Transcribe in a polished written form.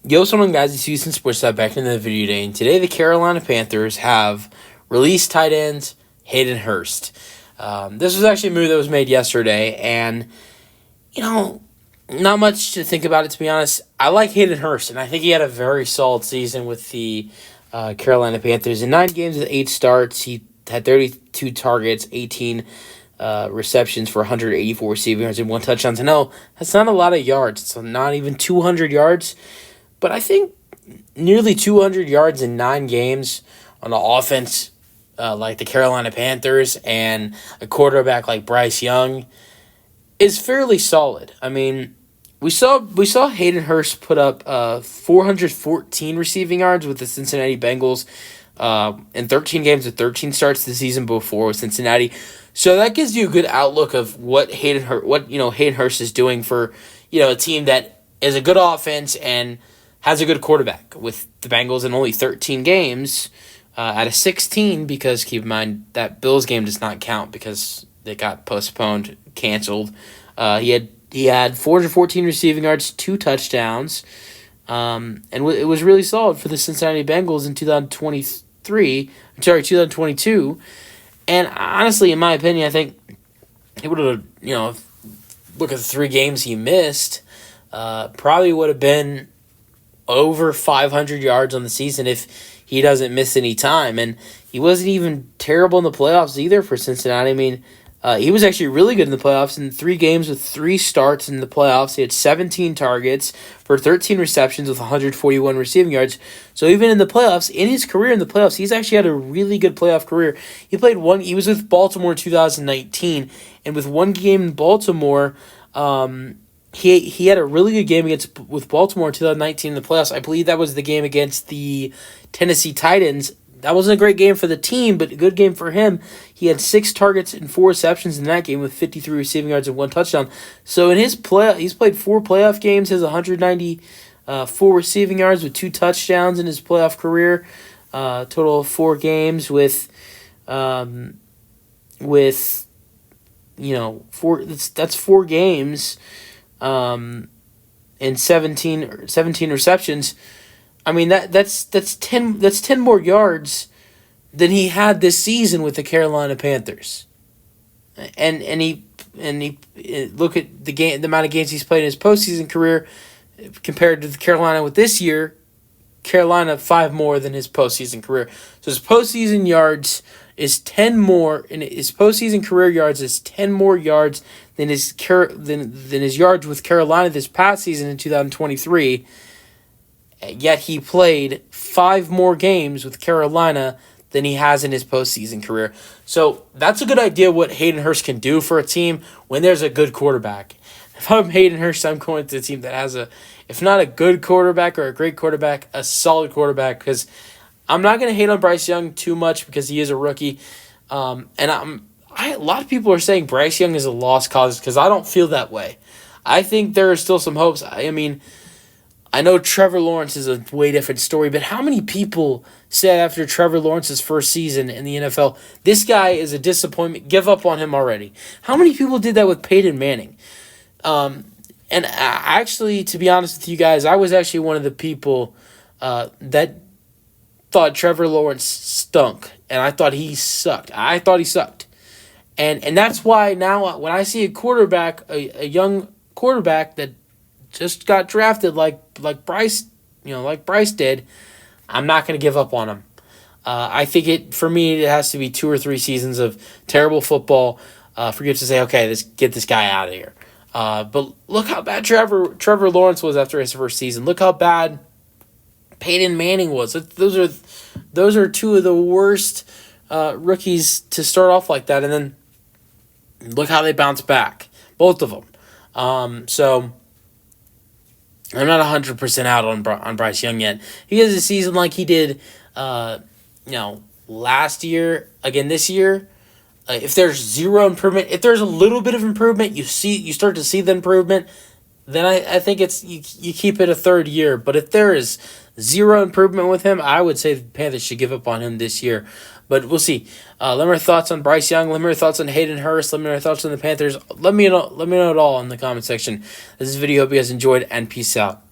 Yo, what's going on, guys? It's Houston Sports back in the video today, and today the Carolina Panthers have released tight ends Hayden Hurst. This was actually a move that was made yesterday, and, not much to think about it, to be honest. I like Hayden Hurst, and I think he had a very solid season with the Carolina Panthers. In 9 games with 8 starts, he had 32 targets, 18 receptions for 184 receiving yards and 1 touchdown. I know that's not a lot of yards. It's not even 200 yards. But I think nearly 200 yards in 9 games on an offense like the Carolina Panthers and a quarterback like Bryce Young is fairly solid. I mean, we saw Hayden Hurst put up 414 receiving yards with the Cincinnati Bengals in 13 games with 13 starts the season before with Cincinnati. So that gives you a good outlook of what Hayden Hurst is doing for a team that is a good offense and has a good quarterback with the Bengals in only 13 games out of 16, because keep in mind that Bills game does not count because they got postponed, canceled. He had 414 receiving yards, 2 touchdowns, and it was really solid for the Cincinnati Bengals in 2022. And honestly, in my opinion, I think he would have, look at the 3 games he missed, probably would have been over 500 yards on the season if he doesn't miss any time. And he wasn't even terrible in the playoffs either for Cincinnati. I mean, he was actually really good in the playoffs. In 3 games with 3 starts in the playoffs, he had 17 targets for 13 receptions with 141 receiving yards. So even in the playoffs, in his career in the playoffs, he's actually had a really good playoff career. He was with Baltimore in 2019, and with 1 game in Baltimore, He had a really good game with Baltimore in 2019 in the playoffs. I believe that was the game against the Tennessee Titans. That wasn't a great game for the team, but a good game for him. He had 6 targets and 4 receptions in that game with 53 receiving yards and 1 touchdown. So in his he's played 4 playoff games, has 194 receiving yards with 2 touchdowns in his playoff career. Total of 4 games with 4. That's 4 games. And 17 receptions. I mean that's 10 more yards than he had this season with the Carolina Panthers. And he look at the amount of games he's played in his postseason career compared to the Carolina with this year. Carolina 5 more than his postseason career. So his postseason yards is 10 more, and his postseason career yards is 10 more yards than his yards with Carolina this past season in 2023. Yet he played 5 more games with Carolina than he has in his postseason career. So that's a good idea what Hayden Hurst can do for a team when there's a good quarterback. If I'm Hayden Hurst, I'm going to a team that has if not a good quarterback or a great quarterback, a solid quarterback, because I'm not going to hate on Bryce Young too much because he is a rookie. A lot of people are saying Bryce Young is a lost cause because I don't feel that way. I think there are still some hopes. I mean, I know Trevor Lawrence is a way different story, but how many people said after Trevor Lawrence's first season in the NFL, this guy is a disappointment, give up on him already? How many people did that with Peyton Manning? And actually, to be honest with you guys, I was actually one of the people that thought Trevor Lawrence stunk, and I thought he sucked. And that's why now when I see a quarterback, a young quarterback that just got drafted like Bryce did, I'm not going to give up on him. I think it has to be 2 or 3 seasons of terrible football for you to say, okay, let's get this guy out of here. But look how bad Trevor Lawrence was after his first season. Look how bad Peyton Manning was. Those are 2 of the worst rookies to start off like that, and then look how they bounce back, both of them. So I'm not 100% out on Bryce Young yet. He has a season like he did, last year. Again, this year, if there's 0 improvement, if there's a little bit of improvement, you start to see the improvement. Then I think it's you keep it a 3rd year. But if there is 0 improvement with him, I would say the Panthers should give up on him this year. But we'll see. Let me know your thoughts on Bryce Young. Let me know your thoughts on Hayden Hurst. Let me know your thoughts on the Panthers. Let me know it all in the comment section. This is a video. Hope you guys enjoyed, and peace out.